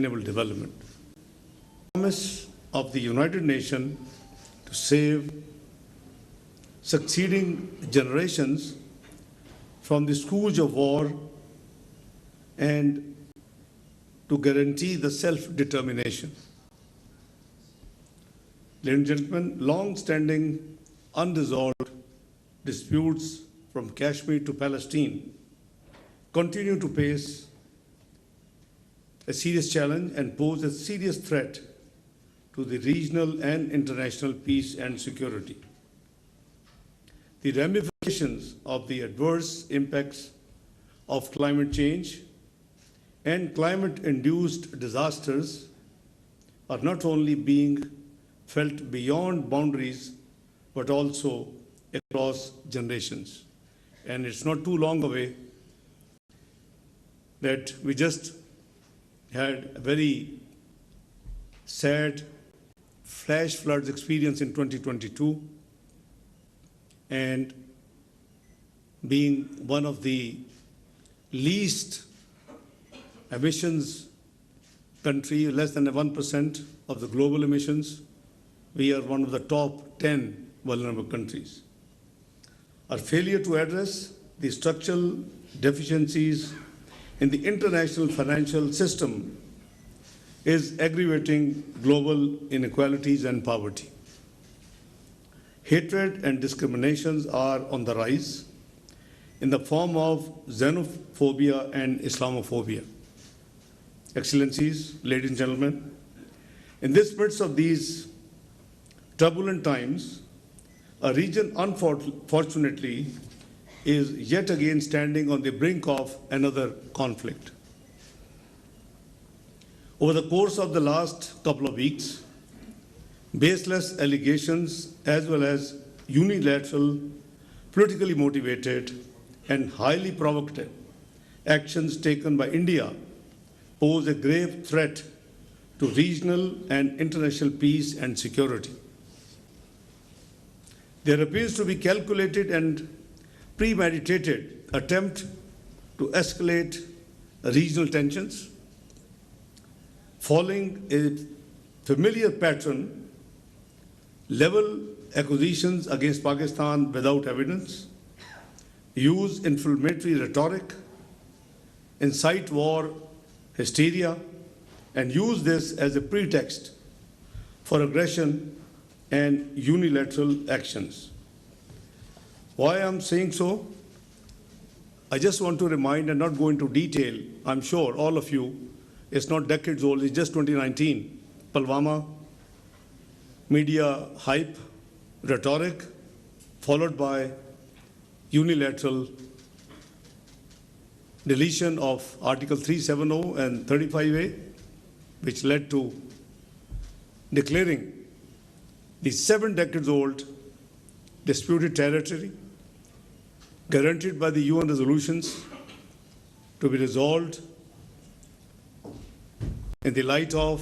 sustainable development. The promise of the United Nations to save succeeding generations from the scourge of war and to guarantee the self-determination. Ladies and gentlemen, long-standing unresolved disputes from Kashmir to Palestine continue to face a serious challenge and pose a serious threat to the regional and international peace and security. The ramifications of the adverse impacts of climate change and climate-induced disasters are not only being felt beyond boundaries, but also across generations. And it's not too long away that we just had a very sad flash floods experience in 2022, and being one of the least emissions country, less than 1% of the global emissions, we are one of the top 10 vulnerable countries. Our failure to address the structural deficiencies in the international financial system is aggravating global inequalities and poverty. Hatred and discriminations are on the rise in the form of xenophobia and Islamophobia. Excellencies, ladies and gentlemen, in this midst of these turbulent times, a region unfortunately is yet again standing on the brink of another conflict. Over the course of the last couple of weeks, baseless allegations as well as unilateral, politically motivated and highly provocative actions taken by India pose a grave threat to regional and international peace and security. There appears to be calculated and premeditated attempt to escalate regional tensions, following a familiar pattern: level accusations against Pakistan without evidence, use inflammatory rhetoric, incite war hysteria, and use this as a pretext for aggression and unilateral actions. Why I'm saying so? I just want to remind and not go into detail. I'm sure all of you, it's not decades old, it's just 2019. Pulwama, media hype, rhetoric, followed by unilateral deletion of Article 370 and 35A, which led to declaring the 7 decades old disputed territory guaranteed by the UN resolutions to be resolved in the light of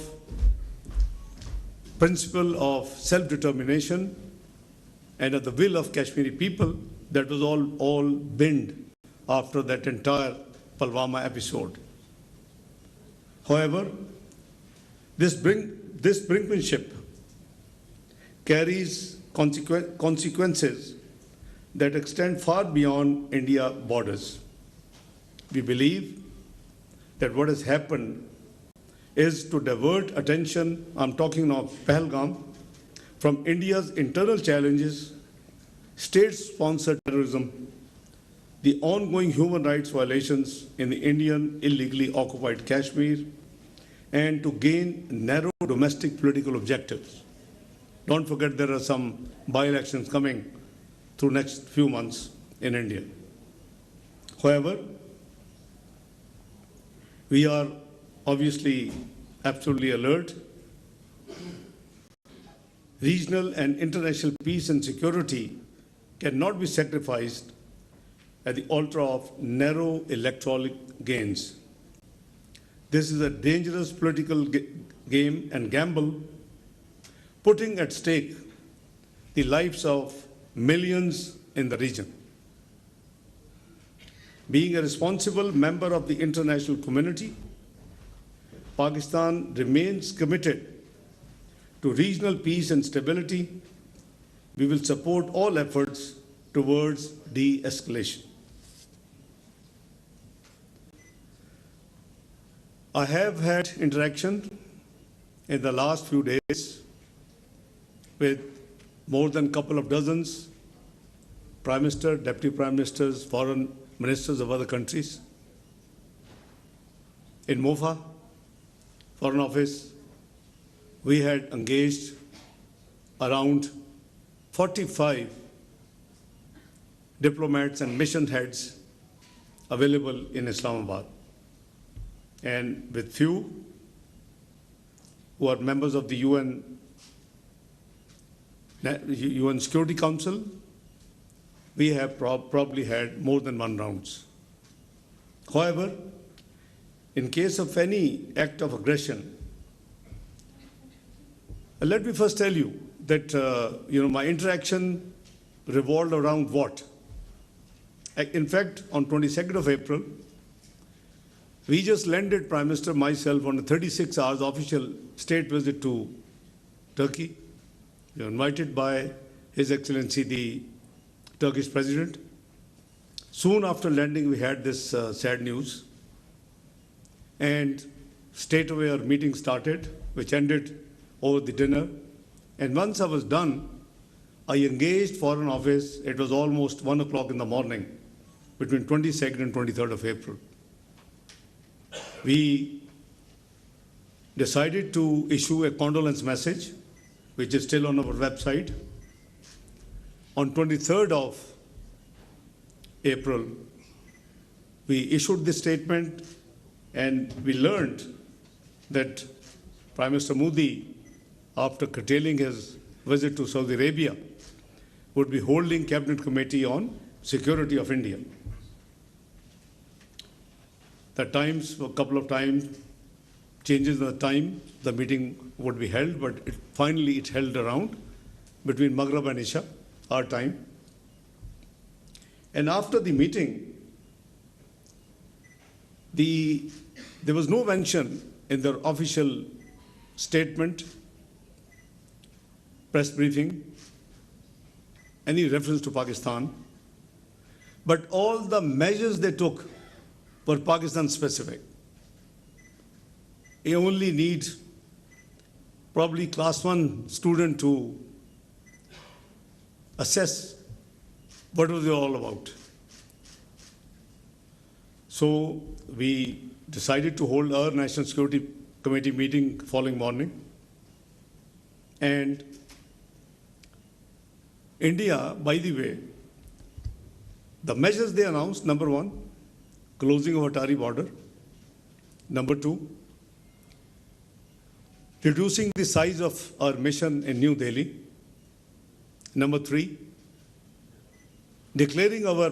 principle of self-determination and of the will of Kashmiri people. That was all binned after that entire Pulwama episode. However, this brinkmanship carries consequences that extend far beyond India borders. We believe that what has happened is to divert attention, I'm talking of Pahalgam, from India's internal challenges, state-sponsored terrorism, the ongoing human rights violations in the Indian illegally occupied Kashmir, and to gain narrow domestic political objectives. Don't forget there are some by-elections coming through next few months in India. However, we are obviously absolutely alert. Regional and international peace and security cannot be sacrificed at the altar of narrow electoral gains. This is a dangerous political game and gamble, putting at stake the lives of millions in the region. Being a responsible member of the international community, Pakistan remains committed to regional peace and stability, we will support all efforts towards de-escalation. I have had interaction in the last few days with more than a couple of dozens Prime Minister, Deputy Prime Ministers, foreign ministers of other countries. In MOFA, Foreign Office, we had engaged around 45 diplomats and mission heads available in Islamabad, and with few who are members of the UN Security Council, we have probably had more than one rounds. However, in case of any act of aggression, let me first tell you that my interaction revolved around what? In fact, on 22nd of April, we just landed, Prime Minister, myself, on a 36 hours official state visit to Turkey. We were invited by His Excellency the Turkish President. Soon after landing, we had this sad news, and straight away our meeting started, which ended over the dinner. And once I was done, I engaged Foreign Office. It was almost 1 o'clock in the morning, between 22nd and 23rd of April. We decided to issue a condolence message, which is still on our website. On 23rd of April, we issued this statement, and we learned that Prime Minister Modi, after curtailing his visit to Saudi Arabia, would be holding Cabinet Committee on Security of India. At times, a couple of times, changes in the time the meeting would be held, but finally it held around between Maghrib and Isha, our time. And after the meeting, there was no mention in their official statement, press briefing, any reference to Pakistan, but all the measures they took were Pakistan specific. You only need probably class 1 student to assess what was it all about. So we decided to hold our National Security Committee meeting following morning. And India, by the way, the measures they announced: number 1, closing of Atari border; number 2, reducing the size of our mission in New Delhi; number 3, declaring our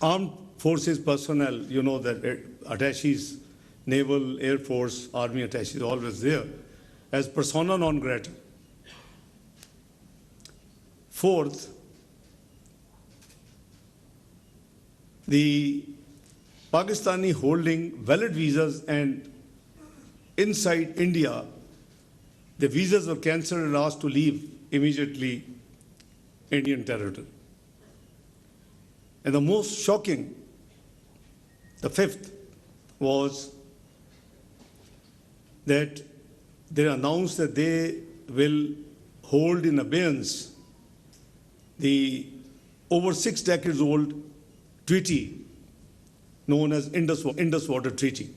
armed forces personnel, that attaches, naval, air force, army attaches, always there, as persona non grata. 4th, the Pakistani holding valid visas, and inside India, the visas were cancelled and asked to leave immediately Indian territory. And the most shocking, the 5th, was that they announced that they will hold in abeyance the over 6 decades old treaty known as Indus Water Treaty.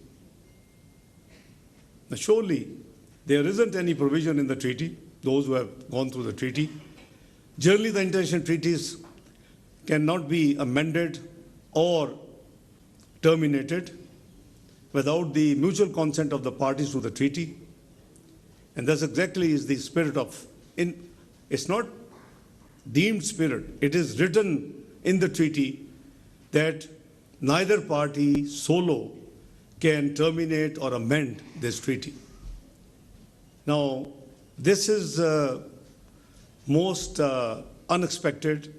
Now, surely there isn't any provision in the treaty, those who have gone through the treaty. Generally, the international treaties cannot be amended or terminated without the mutual consent of the parties to the treaty. And that's exactly is the spirit of, it's not deemed spirit, it is written in the treaty that neither party solo can terminate or amend this treaty. Now, this is most unexpected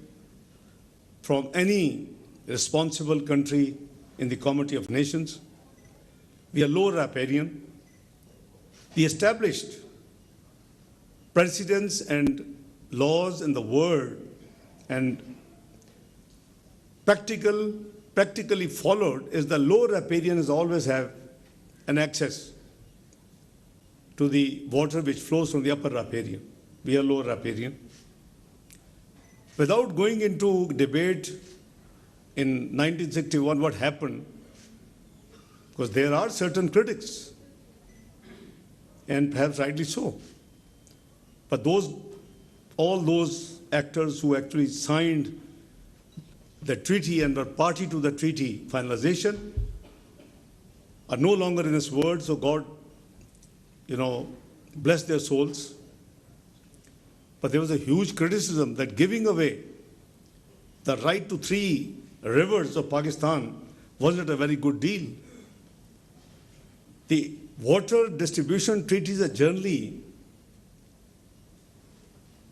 from any responsible country in the Committee of Nations. We are low riparian. The established precedents and laws in the world and practically followed is the lower riparians always have an access to the water which flows from the upper riparian. We are lower riparian. Without going into debate in 1961 what happened, because there are certain critics, and perhaps rightly so. But all those actors who actually signed the treaty and were party to the treaty finalization are no longer in this world, so God, bless their souls. But there was a huge criticism that giving away the right to 3 rivers of Pakistan wasn't a very good deal. The water distribution treaties are generally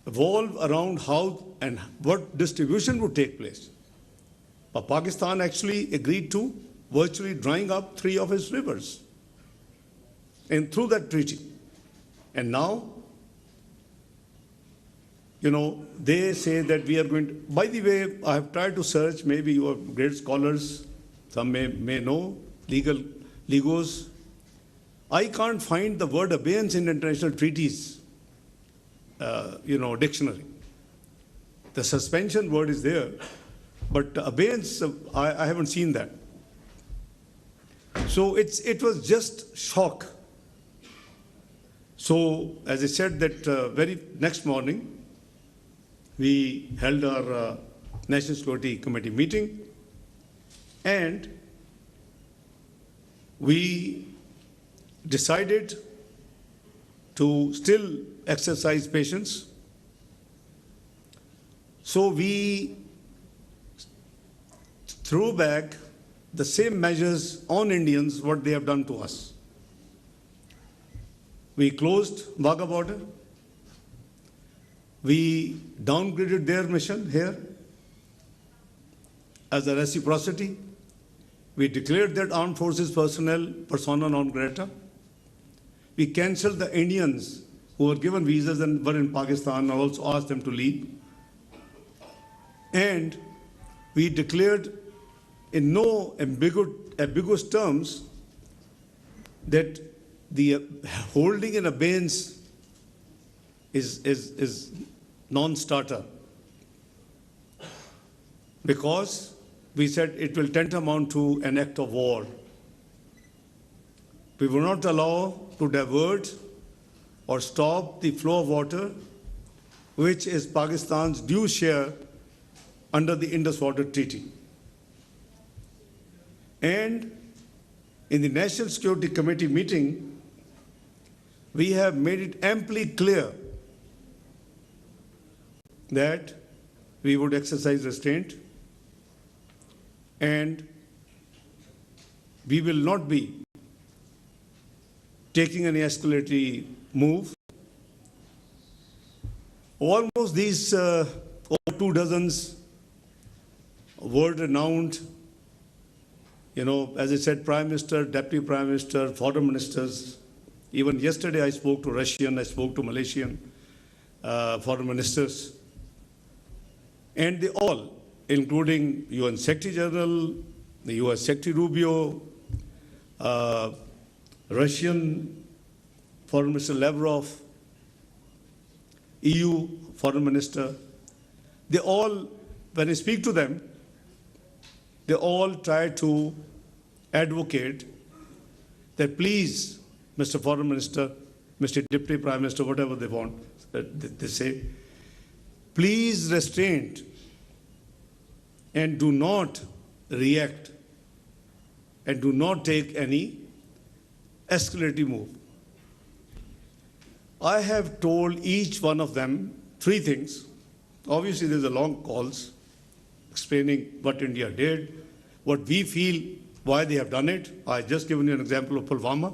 evolve around how and what distribution would take place. But Pakistan actually agreed to virtually drying up 3 of its rivers and through that treaty. And now, they say that we are going to, by the way, I have tried to search, maybe you are great scholars, some may know, legos. I can't find the word abeyance in international treaties, dictionary. The suspension word is there, but abeyance, I haven't seen that. So it was just shock. So, as I said, that very next morning, we held our National Security Committee meeting, and we decided to still exercise patience. So we threw back the same measures on Indians what they have done to us. We closed Wagah border. We downgraded their mission here as a reciprocity. We declared that armed forces personnel persona non grata. We cancelled the Indians who were given visas and were in Pakistan and also asked them to leave. And we declared in no ambiguous terms that the holding in abeyance is non-starter, because we said it will tantamount to an act of war. We will not allow to divert or stop the flow of water, which is Pakistan's due share under the Indus Water Treaty. And in the National Security Committee meeting, we have made it amply clear that we would exercise restraint and we will not be taking any escalatory move. Almost these over 2 dozens world-renowned, as I said, Prime Minister, Deputy Prime Minister, foreign ministers. Even yesterday I spoke to Russian, I spoke to Malaysian foreign ministers. And they all, including UN Secretary General, the US Secretary Rubio, Russian Foreign Minister Lavrov, EU Foreign Minister, they all, when I speak to them, they all try to advocate that please, Mr. Foreign Minister, Mr. Deputy Prime Minister, whatever they want, they say, please restrain and do not react and do not take any escalating move. I have told each one of them 3 things. Obviously, there's a long calls explaining what India did, what we feel, why they have done it. I just given you an example of Pulwama.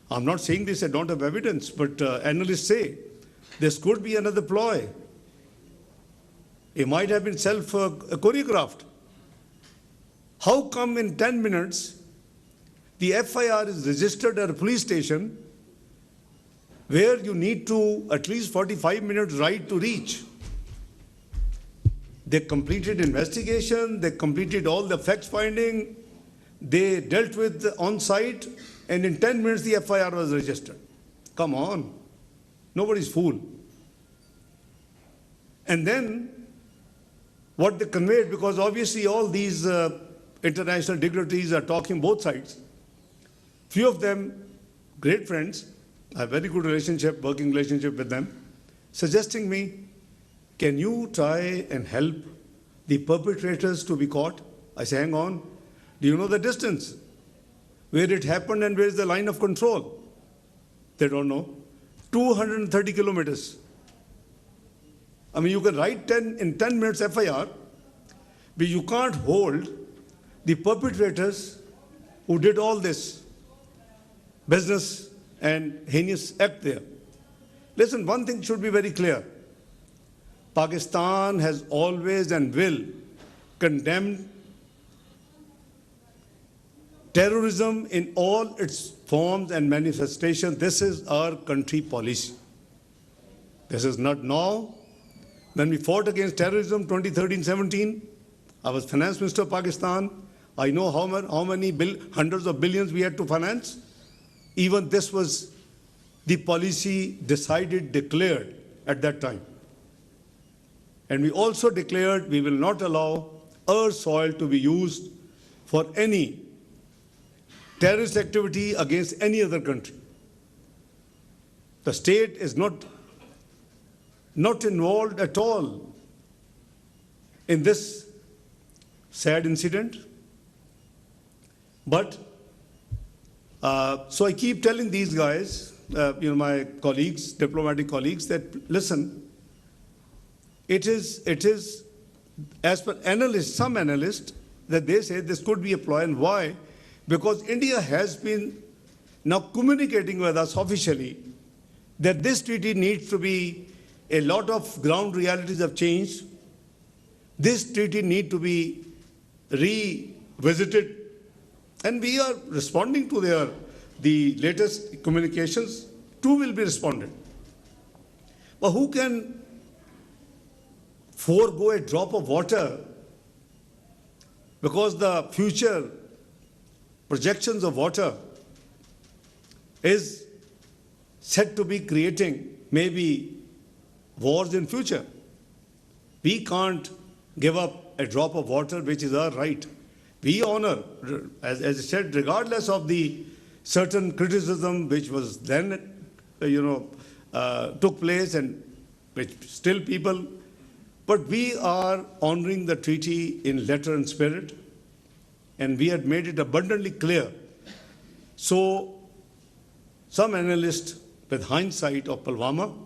I'm not saying this, I don't have evidence, but analysts say this could be another ploy. It might have been choreographed. How come in 10 minutes the FIR is registered at a police station where you need to at least 45 minutes ride to reach. They completed investigation, they completed all the fact finding, they dealt with the on-site, and in 10 minutes the FIR was registered. Come on, nobody's fool. And then what they conveyed, because obviously all these international dignitaries are talking both sides. Few of them, great friends, I have a very good relationship, working relationship with them, suggesting me, can you try and help the perpetrators to be caught? I say, hang on, do you know the distance? Where it happened and where is the line of control? They don't know. 230 kilometers. I mean, you can write in 10 minutes FIR, but you can't hold the perpetrators who did all this business and heinous act there. Listen, one thing should be very clear. Pakistan has always and will condemn terrorism in all its forms and manifestations. This is our country policy. This is not now. When we fought against terrorism 2013-17, I was finance minister of Pakistan. I know how many hundreds of billions we had to finance. Even this was the policy decided, declared at that time. And we also declared we will not allow our soil to be used for any terrorist activity against any other country. The state is not involved at all in this sad incident. But so I keep telling these guys, my colleagues, diplomatic colleagues, that listen, it is as per analysts, some analysts, that they say this could be a ploy. And why? Because India has been now communicating with us officially that this treaty needs to be, a lot of ground realities have changed. This treaty needs to be revisited. And we are responding to the latest communications. Two will be responded. But who can forego a drop of water because the future projections of water is said to be creating maybe wars in future? We can't give up a drop of water, which is our right. We honor, as I said, regardless of the certain criticism which was then, took place and which still people, but we are honoring the treaty in letter and spirit, and we had made it abundantly clear. So some analysts, with hindsight of Pulwama,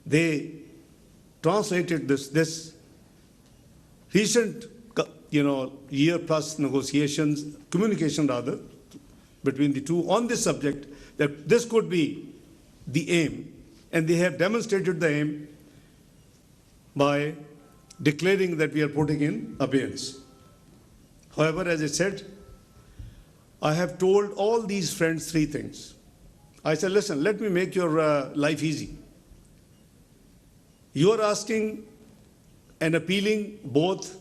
they translated this recent year plus negotiations, communication rather, between the two on this subject, that this could be the aim. And they have demonstrated the aim by declaring that we are putting in abeyance. However, as I said, I have told all these friends three things. I said, listen, let me make your life easy. You are asking and appealing both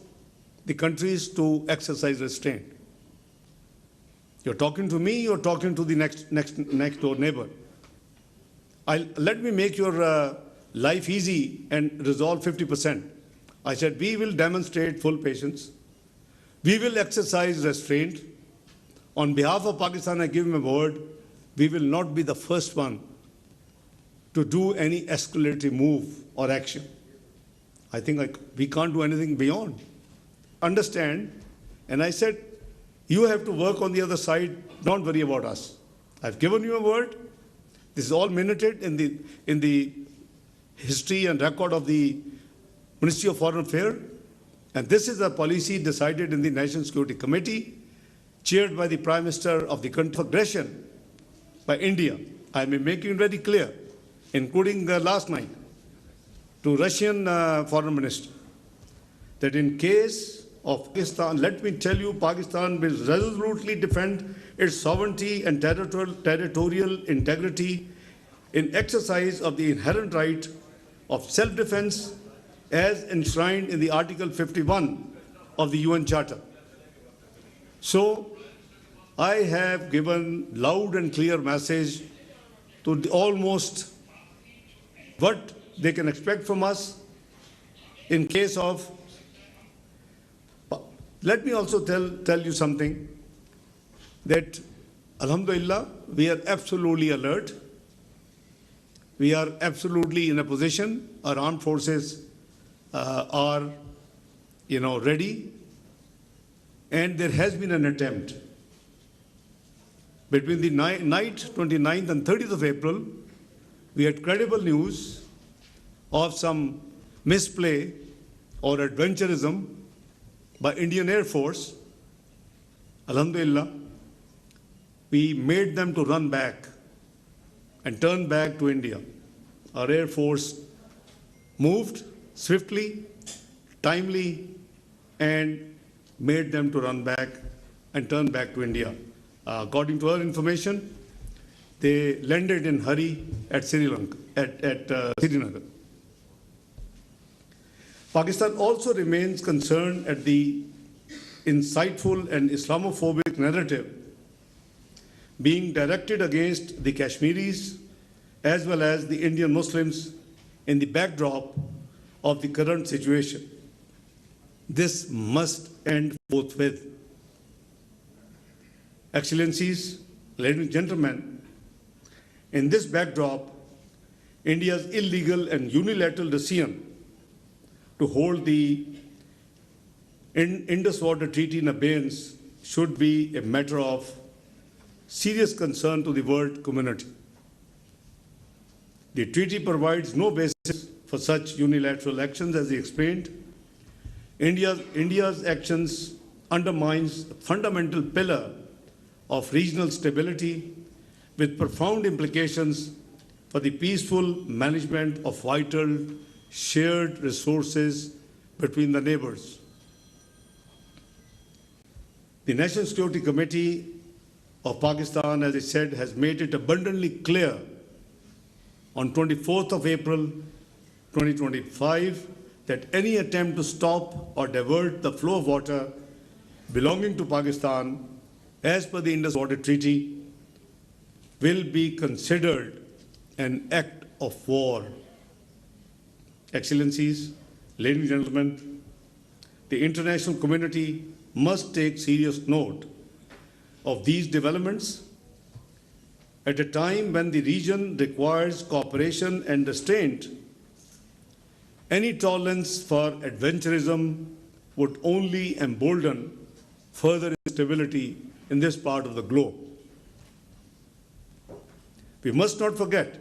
the countries to exercise restraint. You're talking to me, you're talking to the next door neighbor. Let me make your life easy and resolve 50%. I said, we will demonstrate full patience. We will exercise restraint. On behalf of Pakistan, I give him a word, we will not be the first one to do any escalatory move or action. I think we can't do anything beyond. Understand, and I said, you have to work on the other side, don't worry about us. I've given you a word. This is all minuted in the history and record of the Ministry of Foreign Affairs, and this is a policy decided in the National Security Committee, chaired by the Prime Minister of the country of aggression by India. I am making it very clear, including last night, to Russian Foreign Minister, that in case of Pakistan, let me tell you, Pakistan will resolutely defend its sovereignty and territorial integrity in exercise of the inherent right of self-defense as enshrined in the Article 51 of the UN Charter. So, I have given loud and clear message to almost what they can expect from us in case of. Let me also tell you something, that Alhamdulillah, we are absolutely alert. We are absolutely in a position. Our armed forces are, ready. And there has been an attempt. Between the night 29th and 30th of April, we had credible news of some misplay or adventurism by Indian Air Force. Alhamdulillah, we made them to run back and turn back to India. Our Air Force moved swiftly, timely, and made them to run back and turn back to India. According to our information, they landed in hurry at Sri Lanka, at Srinagar. Pakistan also remains concerned at the insightful and Islamophobic narrative being directed against the Kashmiris as well as the Indian Muslims in the backdrop of the current situation. This must end forthwith. Excellencies, ladies and gentlemen, in this backdrop, India's illegal and unilateral decision to hold the Indus Water Treaty in abeyance should be a matter of serious concern to the world community. The treaty provides no basis for such unilateral actions, as he explained. India's actions undermines a fundamental pillar of regional stability with profound implications for the peaceful management of vital shared resources between the neighbors. The National Security Committee of Pakistan, as I said, has made it abundantly clear on 24th of April 2025 that any attempt to stop or divert the flow of water belonging to Pakistan as per the Indus Water Treaty will be considered an act of war. Excellencies, ladies and gentlemen, the international community must take serious note of these developments at a time when the region requires cooperation and restraint. Any tolerance for adventurism would only embolden further instability in this part of the globe. We must not forget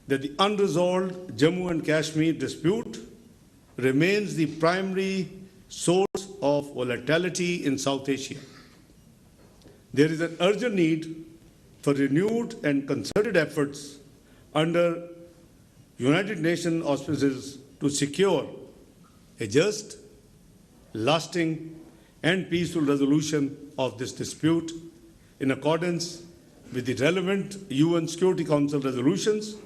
that the unresolved Jammu and Kashmir dispute remains the primary source of volatility in South Asia. There is an urgent need for renewed and concerted efforts under United Nations auspices to secure a just, lasting, and peaceful resolution of this dispute in accordance with the relevant UN Security Council resolutions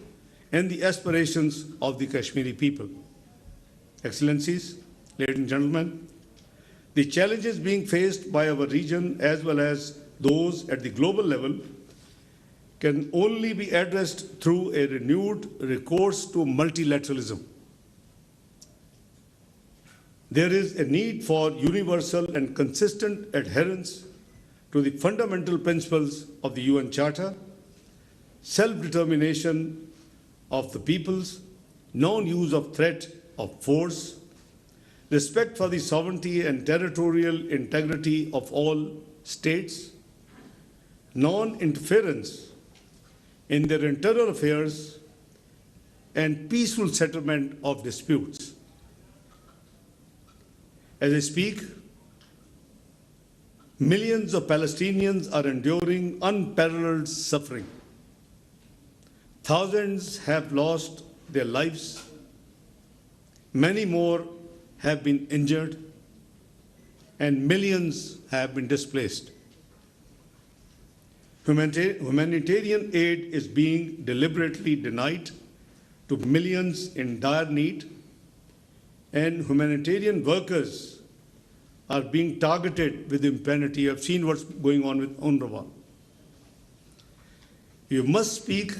and the aspirations of the Kashmiri people. Excellencies, ladies and gentlemen, the challenges being faced by our region as well as those at the global level can only be addressed through a renewed recourse to multilateralism. There is a need for universal and consistent adherence to the fundamental principles of the UN Charter, self-determination of the peoples, non-use of threat of force, respect for the sovereignty and territorial integrity of all states, non-interference in their internal affairs, and peaceful settlement of disputes. As I speak, millions of Palestinians are enduring unparalleled suffering. Thousands have lost their lives. Many more have been injured, and millions have been displaced. Humanitarian aid is being deliberately denied to millions in dire need, and humanitarian workers are being targeted with impunity. You have seen what's going on with UNRWA. You must speak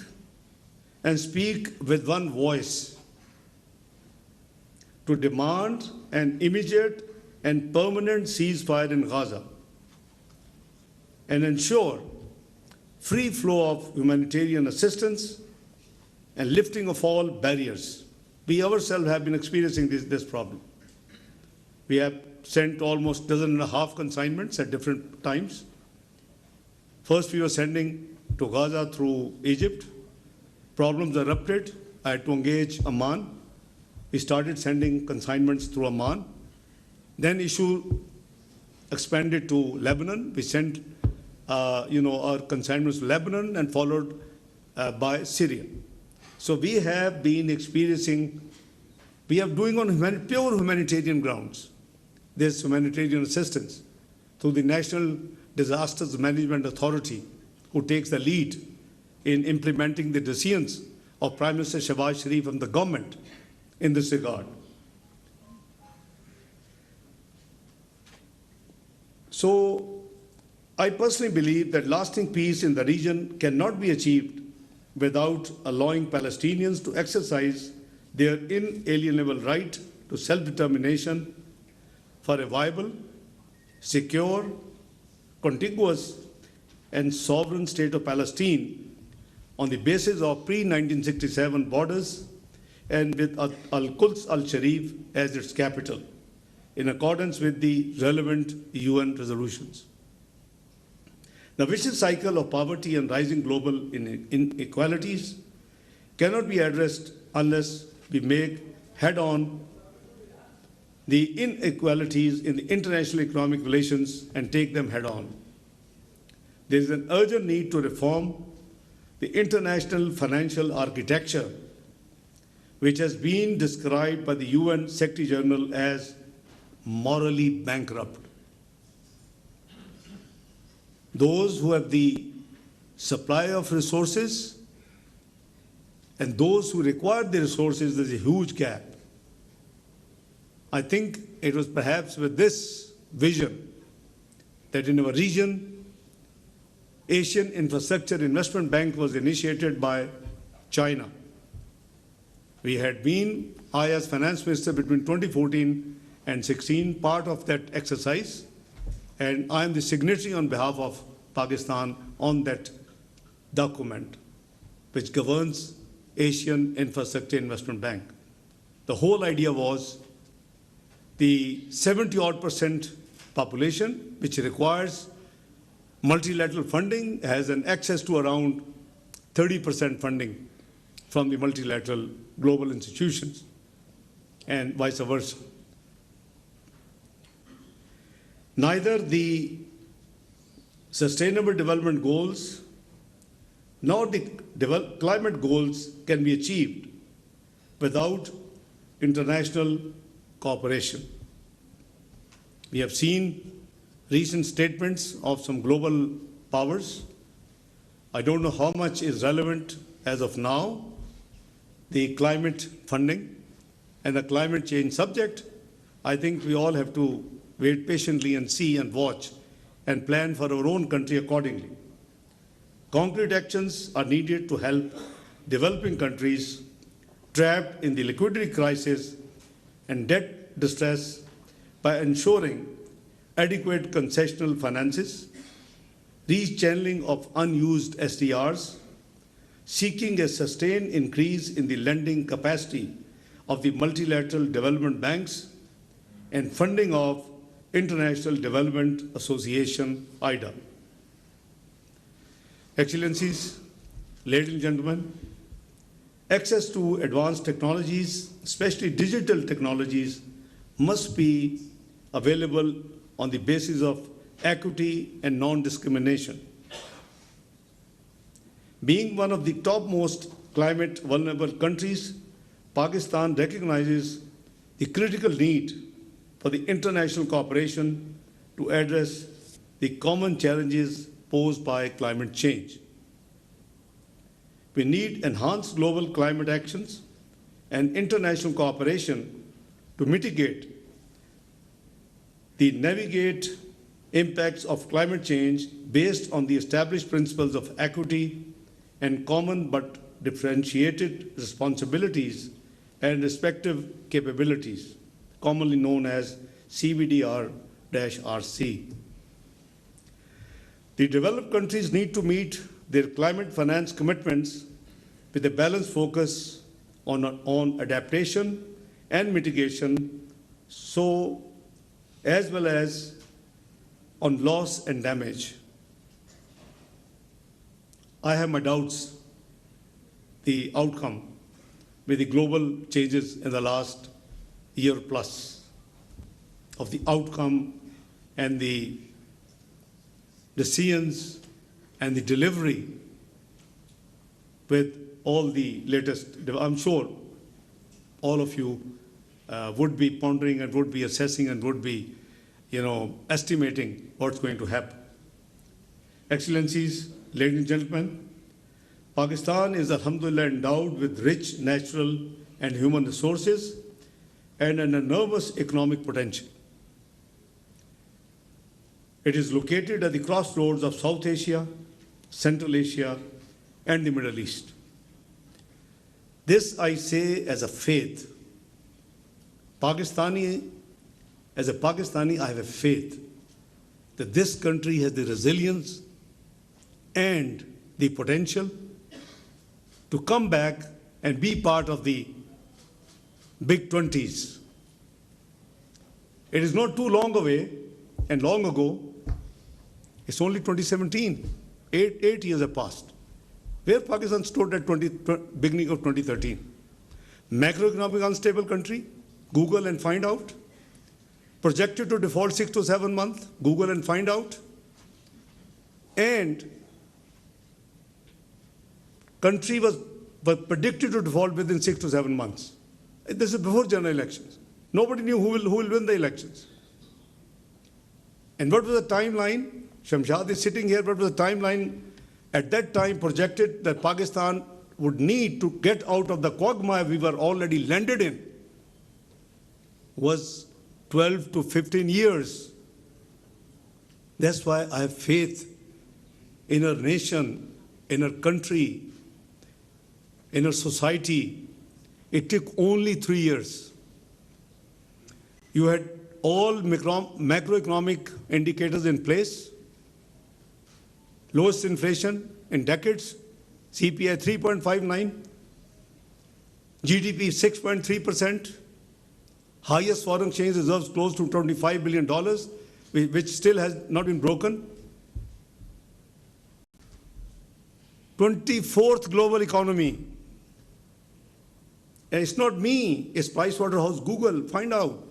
and speak with one voice to demand an immediate and permanent ceasefire in Gaza and ensure free flow of humanitarian assistance and lifting of all barriers. We ourselves have been experiencing this problem. We have sent almost 1.5 consignments at different times. First, we were sending to Gaza through Egypt. Problems erupted. I had to engage Amman. We started sending consignments through Amman. Then issue expanded to Lebanon. We sent our consignments to Lebanon and followed by Syria. So we have been experiencing, we are doing on pure humanitarian grounds this humanitarian assistance through the National Disasters Management Authority, who takes the lead in implementing the decisions of Prime Minister Shehbaz Sharif and the government in this regard. So I personally believe that lasting peace in the region cannot be achieved without allowing Palestinians to exercise their inalienable right to self-determination for a viable, secure, contiguous, and sovereign state of Palestine on the basis of pre-1967 borders and with Al-Quds al-Sharif as its capital, in accordance with the relevant UN resolutions. The vicious cycle of poverty and rising global inequalities cannot be addressed unless we make head-on the inequalities in the international economic relations and take them head-on. There is an urgent need to reform the international financial architecture, which has been described by the UN Secretary General as morally bankrupt. Those who have the supply of resources and those who require the resources, there's a huge gap. I think it was perhaps with this vision that in our region, Asian Infrastructure Investment Bank was initiated by China. We had been, I as Finance Minister between 2014 and 16, part of that exercise, and I am the signatory on behalf of Pakistan on that document which governs Asian Infrastructure Investment Bank. The whole idea was the 70% population which requires multilateral funding has an access to around 30% funding from the multilateral global institutions and vice versa. Neither the Sustainable Development Goals nor the climate goals can be achieved without international cooperation. We have seen recent statements of some global powers. I don't know how much is relevant as of now, the climate funding and the climate change subject. I think we all have to wait patiently and see and watch and plan for our own country accordingly. Concrete actions are needed to help developing countries trapped in the liquidity crisis and debt distress by ensuring adequate concessional finances, rechanneling of unused SDRs, seeking a sustained increase in the lending capacity of the multilateral development banks, and funding of International Development Association, IDA. Excellencies, ladies and gentlemen, access to advanced technologies, especially digital technologies, must be available on the basis of equity and non-discrimination. Being one of the topmost climate vulnerable countries, Pakistan recognizes the critical need for the international cooperation to address the common challenges posed by climate change. We need enhanced global climate actions and international cooperation to mitigate the navigate impacts of climate change based on the established principles of equity and common but differentiated responsibilities and respective capabilities, commonly known as CBDR-RC. The developed countries need to meet their climate finance commitments with a balanced focus on adaptation and mitigation, so as well as on loss and damage. I have my doubts the outcome with the global changes in the last year plus of the outcome and the decisions and the delivery with all the latest. I'm sure all of you would be pondering and would be assessing and would be, estimating what's going to happen. Excellencies, ladies and gentlemen, Pakistan is alhamdulillah endowed with rich natural and human resources and an enormous economic potential. It is located at the crossroads of South Asia, Central Asia, and the Middle East. This I say as a faith. As a Pakistani, I have a faith that this country has the resilience and the potential to come back and be part of the big 20s. It is not too long away and long ago. It's only 2017. Eight years have passed. Where Pakistan stood at beginning of 2013. Macroeconomic unstable country, Google and find out. Projected to default 6 to 7 months, Google and find out. And country was predicted to default within 6 to 7 months. This is before general elections. Nobody knew who will win the elections. And what was the timeline? Shamshad is sitting here. What was the timeline? At that time projected that Pakistan would need to get out of the quagmire we were already landed in was 12 to 15 years. That's why I have faith in our nation, in our country, in our society. It took only 3 years. You had all macroeconomic indicators in place, lowest inflation in decades, CPI 3.59, GDP 6.3%, highest foreign exchange reserves close to $25 billion, which still has not been broken. 24th global economy. And it's not me, it's PricewaterhouseCoopers. Find out.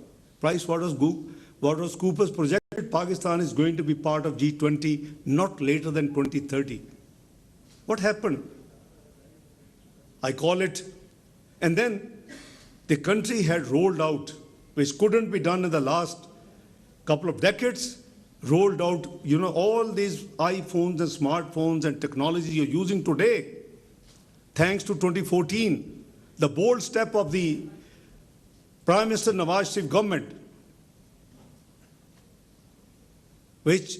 PricewaterhouseCoopers projected Pakistan is going to be part of G20 not later than 2030. What happened? I call it. And then the country had rolled out, which couldn't be done in the last couple of decades, rolled out, all these iPhones and smartphones and technology you're using today, thanks to 2014, the bold step of the Prime Minister Nawaz Sharif government, which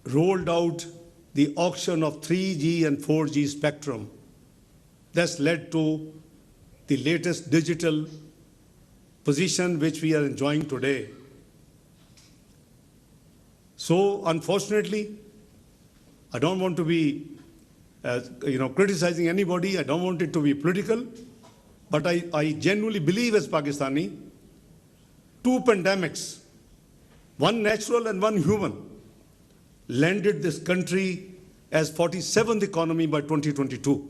rolled out the auction of 3G and 4G spectrum. That's led to the latest digital position which we are enjoying today. So unfortunately, I don't want to be criticizing anybody. I don't want it to be political. But I genuinely believe as Pakistani, 2 pandemics, one natural and one human, landed this country as 47th economy by 2022.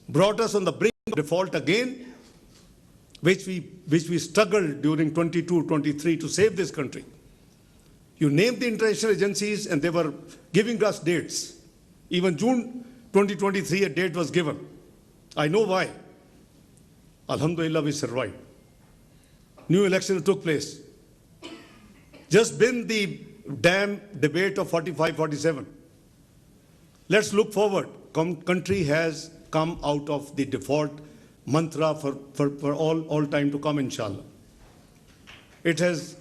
Brought us on the brink of default again, which we struggled during 22-23 to save this country. You named the international agencies and they were giving us dates. Even June 2023 a date was given. I know why. Alhamdulillah, we survived. New election took place. Just been the damn debate of 45-47. Let's look forward. Country has come out of the default mantra for all time to come, inshallah. It has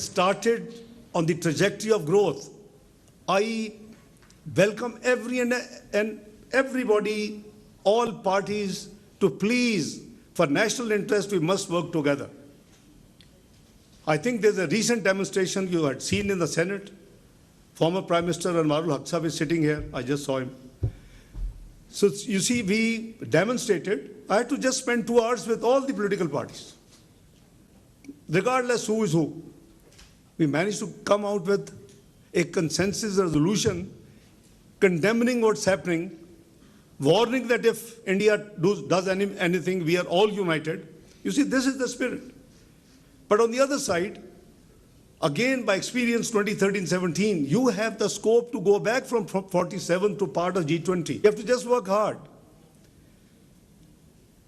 started on the trajectory of growth. I welcome everybody, all parties, to please, for national interest, we must work together. I think there's a recent demonstration you had seen in the Senate. Former Prime Minister Anwarul Haq Sahab is sitting here. I just saw him. So you see, we demonstrated. I had to just spend 2 hours with all the political parties, regardless who is who. We managed to come out with a consensus resolution condemning what's happening, warning that if India does anything, we are all united. You see, this is the spirit. But on the other side, again, by experience 2013-17, you have the scope to go back from 47 to part of G20. You have to just work hard.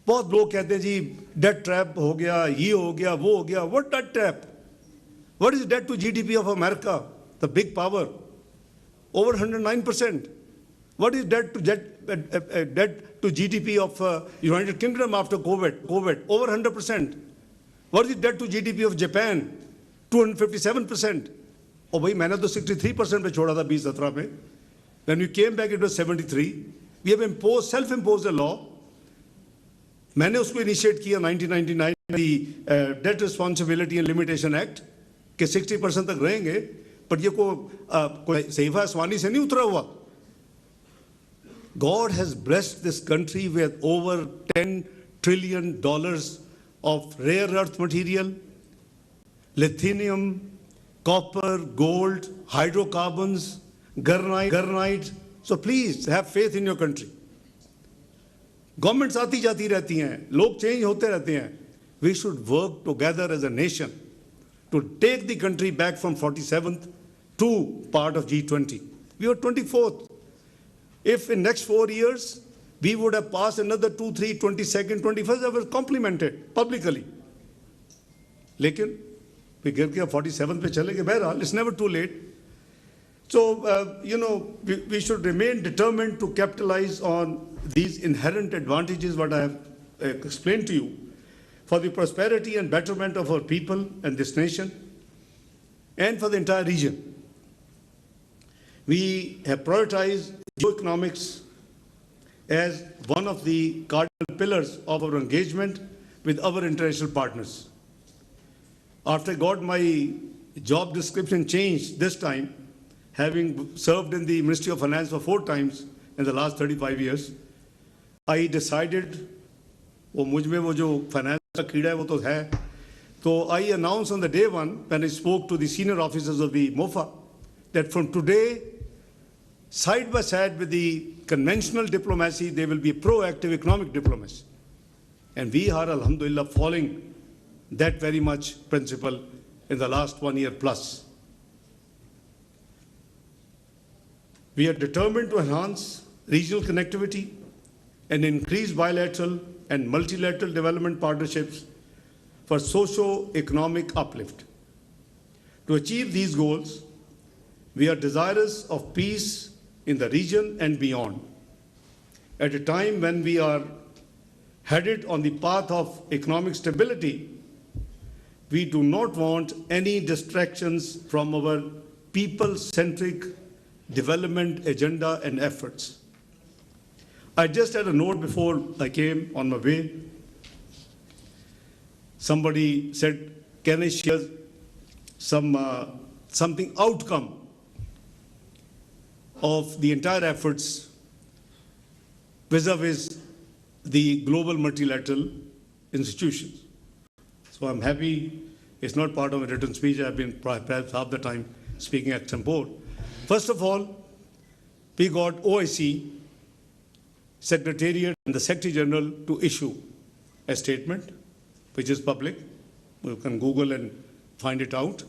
बहुत लोग कहते हैं जी debt trap हो गया, ये हो गया, वो हो गया. What debt trap? What is debt to GDP of America, the big power? Over 109%. What is debt to GDP of United Kingdom after COVID? Over 100%. What is debt to GDP of Japan? 257%. Oh, bhai, मैंने तो 63% पे छोड़ा था 2017 में. When we came back, it was 73. We have self-imposed a law. मैंने उसको initiate किया 1999 the Debt Responsibility and Limitation Act कि 60% तक रहेंगे, पर ये कोई सहीफा आसमानी से नहीं उतरा हुआ. God has blessed this country with over $10 trillion of rare earth material, lithium, copper, gold, hydrocarbons, granite. So please have faith in your country. Governments आती जाती रहती हैं, लोग change होते रहते हैं. We should work together as a nation to take the country back from 47th to part of G20. We are 24th. If in next 4 years, we would have passed another 2, 3, 22nd, 21st, I was complimented publicly. लेकिन we गिर के 47 पे चले गए. बहरहाल, it's never too late. So, we should remain determined to capitalize on these inherent advantages, what I have explained to you, for the prosperity and betterment of our people and this nation, and for the entire region. We have prioritized geoeconomics as one of the cardinal pillars of our engagement with our international partners. After I got my job description changed this time, having served in the Ministry of Finance for 4 times in the last 35 years, I decided, वो मुझ में वो जो finance का कीड़ा है वो तो है. So I announced on the day one, when I spoke to the senior officers of the MOFA, that from today, side by side with the conventional diplomacy, there will be a proactive economic diplomacy. And we are, alhamdulillah, following that very much principle in the last 1 year plus. We are determined to enhance regional connectivity and increase bilateral and multilateral development partnerships for socio-economic uplift. To achieve these goals, we are desirous of peace in the region and beyond. At a time when we are headed on the path of economic stability, we do not want any distractions from our people-centric development agenda and efforts. I just had a note before I came on my way. Somebody said, can I share something outcome of the entire efforts vis-a-vis the global multilateral institutions? So I'm happy it's not part of a written speech. I've been perhaps half the time speaking at some board. First of all, we got OIC Secretariat and the Secretary General to issue a statement, which is public. You can Google and find it out.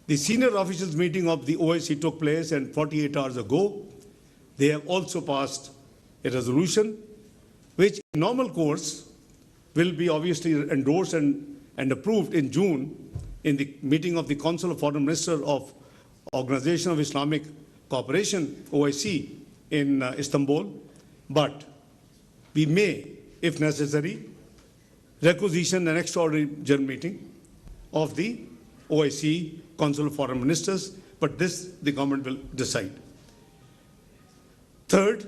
The senior officials meeting of the OIC took place, and 48 hours ago, they have also passed a resolution, which in normal course will be obviously endorsed and approved in June in the meeting of the Council of Foreign Ministers of Organization of Islamic Cooperation, OIC, in Istanbul, but we may, if necessary, requisition an extraordinary general meeting of the OIC, Council of Foreign Ministers, but this the government will decide. Third,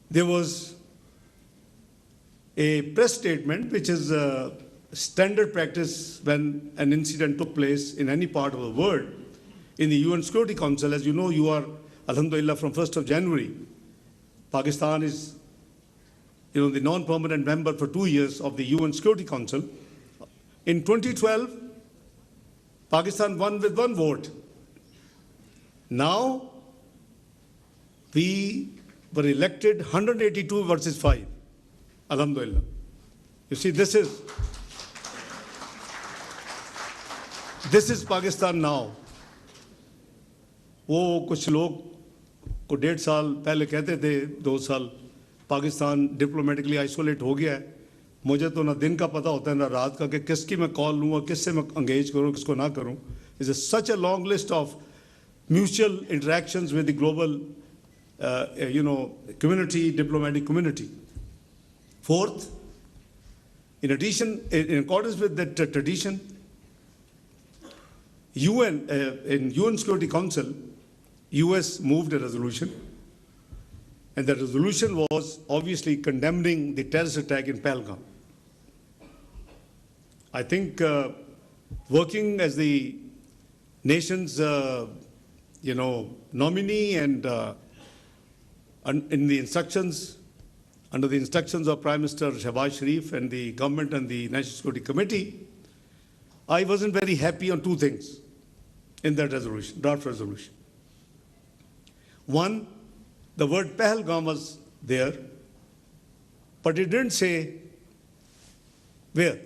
there was a press statement which is a standard practice when an incident took place in any part of the world. In the UN Security Council, as you know, you are, alhamdulillah, from 1st of January, Pakistan is the non-permanent member for 2 years of the UN Security Council. In 2012, Pakistan won with 1 vote. Now, we were elected 182 versus 5. Alhamdulillah. You see, this is Pakistan now. वो कुछ लोग को 1.5 साल पहले कहते थे 2 साल Pakistan diplomatically isolate हो गया है. मुझे तो ना दिन का पता होता है ना रात का कि किसकी मैं कॉल लूँ और किससे मैं engage करूँ किसको ना करूँ. It's such a long list of mutual interactions with the global community, diplomatic community. Fourth, in addition, in accordance with that tradition, in UN Security Council, US moved a resolution, and the resolution was obviously condemning the terrorist attack in Pahalgam. I think working as the nation's nominee and in the instructions, under the instructions of Prime Minister Shehbaz Sharif and the government and the National Security Committee, I wasn't very happy on 2 things in that resolution, draft resolution. One, the word Pahalgam was there, but it didn't say where.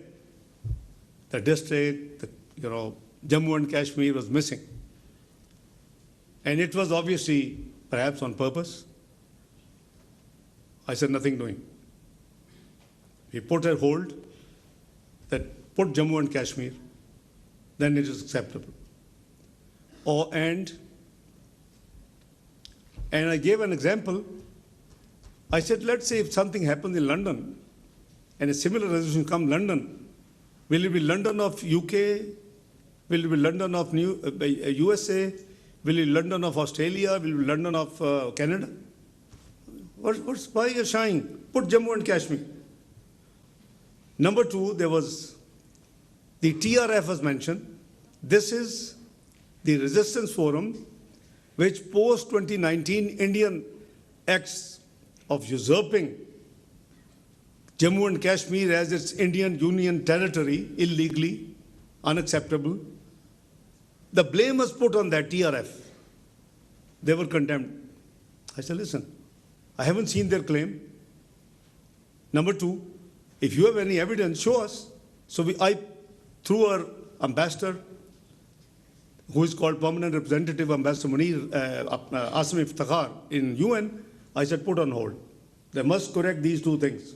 The district, Jammu and Kashmir was missing. And it was obviously, perhaps on purpose. I said nothing doing. We put a hold that put Jammu and Kashmir, then it is acceptable. And I gave an example. I said, let's say if something happens in London and a similar resolution comes London, will it be London of UK? Will it be London of USA? Will it be London of Australia? Will it be London of Canada? Why are you shying? Put Jammu and Kashmir. Number 2, there was the TRF was mentioned. This is the resistance forum which post-2019 Indian acts of usurping Jammu and Kashmir as its Indian Union territory illegally, unacceptable. The blame was put on that TRF. They were condemned. I said, listen, I haven't seen their claim. Number 2, if you have any evidence, show us. So through our ambassador, who is called Permanent Representative Ambassador Munir Asim Iftikhar in UN, I said, put on hold. They must correct these 2 things.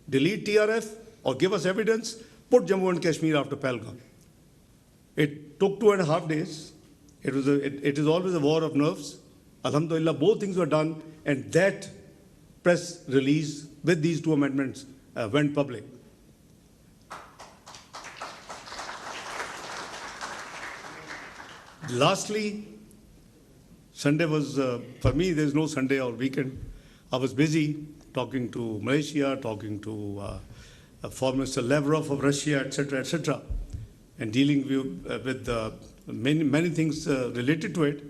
Delete TRF or give us evidence, put Jammu and Kashmir after Pahalgam. It took 2.5 days. It is always a war of nerves. Alhamdulillah, both things were done, and that press release with these 2 amendments went public. Lastly, Sunday was, for me, there's no Sunday or weekend. I was busy talking to Malaysia, talking to Foreign Minister Lavrov of Russia, etc., and dealing with many things related to it.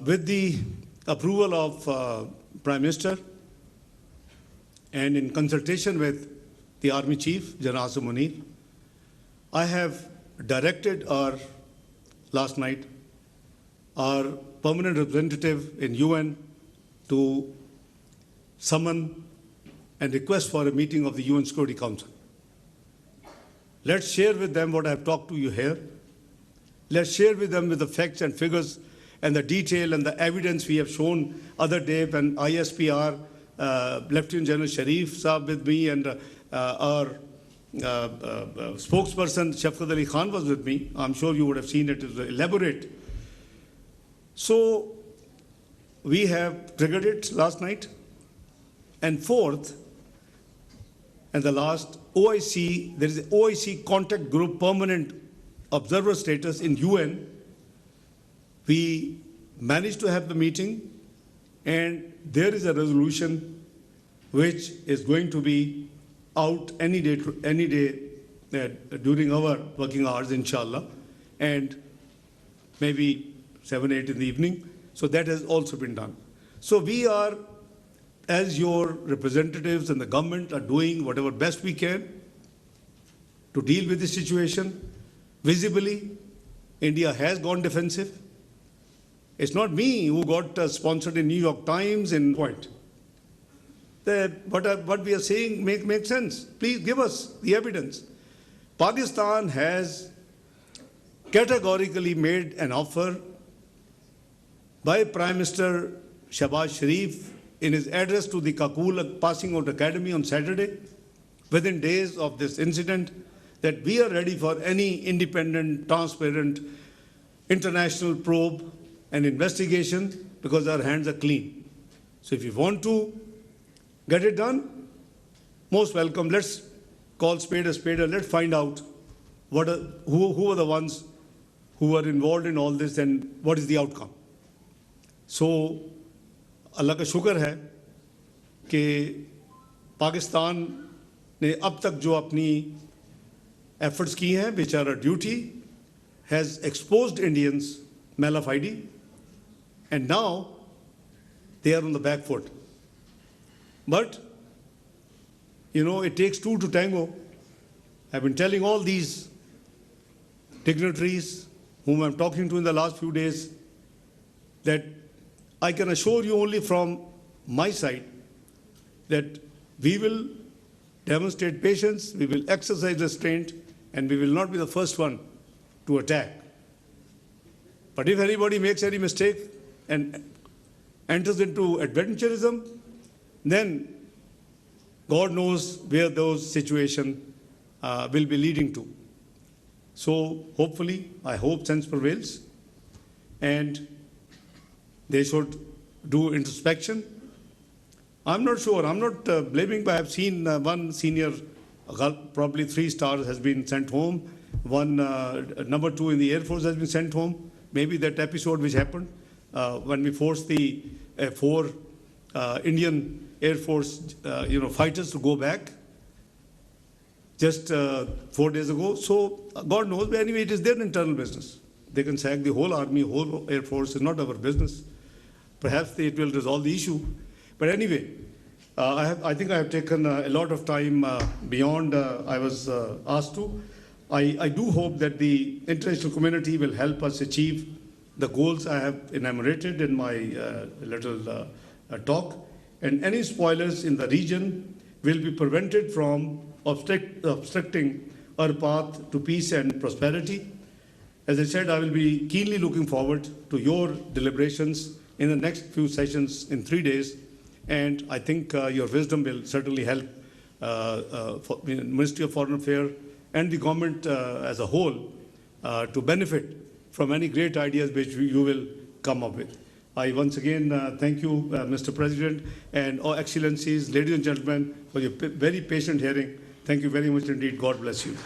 With the approval of Prime Minister and in consultation with the Army Chief, General Asim Munir, I have directed last night our permanent representative in UN to summon and request for a meeting of the UN Security Council. Let's share with them what I have talked to you here. Let's share with them with the facts and figures and the detail and the evidence we have shown other day when ISPR, Lieutenant General Sharif Saab with me and our spokesperson Shafqat Ali Khan was with me. I'm sure you would have seen it. It was elaborate. So we have triggered it last night. And fourth, and the last, OIC, there is an OIC contact group permanent observer status in UN. We managed to have the meeting, and there is a resolution which is going to be out any day during our working hours, inshallah, and maybe 7, 8 in the evening. So that has also been done. So we are, as your representatives and the government, are doing whatever best we can to deal with the situation. Visibly, India has gone defensive. It's not me who got sponsored in New York Times and point. What we are saying makes sense. Please give us the evidence. Pakistan has categorically made an offer by Prime Minister Shahbaz Sharif in his address to the Kakul Passing Out Academy on Saturday, within days of this incident, that we are ready for any independent, transparent, international probe and investigation because our hands are clean. So if you want to get it done, most welcome. Let's call spade a spade and let's find out who are the ones who are involved in all this and what is the outcome. So अल्लाह का शुक्र है कि पाकिस्तान ने अब तक जो अपनी efforts की हैं, which are a duty, has exposed Indians malafide, and now they are on the back foot. But, it takes two to tango. I've been telling all these dignitaries whom I'm talking to in the last few days that I can assure you only from my side that we will demonstrate patience, we will exercise restraint, and we will not be the first one to attack. But if anybody makes any mistake and enters into adventurism, then God knows where those situations will be leading to. So hopefully, I hope sense prevails, and they should do introspection. I'm not sure, I'm not blaming, but I've seen one senior, probably 3 stars, has been sent home. One number 2 in the Air Force has been sent home. Maybe that episode which happened when we forced the 4 Indian Air Force fighters to go back just 4 days ago. So God knows, but anyway, it is their internal business. They can sack the whole army, whole Air Force, is not our business. Perhaps it will resolve the issue. But anyway, I think I have taken a lot of time beyond I was asked to. I do hope that the international community will help us achieve the goals I have enumerated in my little talk. And any spoilers in the region will be prevented from obstructing our path to peace and prosperity. As I said, I will be keenly looking forward to your deliberations in the next few sessions in 3 days. And I think your wisdom will certainly help Ministry of Foreign Affairs and the government as a whole to benefit from any great ideas which you will come up with. I once again thank you, Mr. President, and all excellencies, ladies and gentlemen, for your very patient hearing. Thank you very much indeed. God bless you.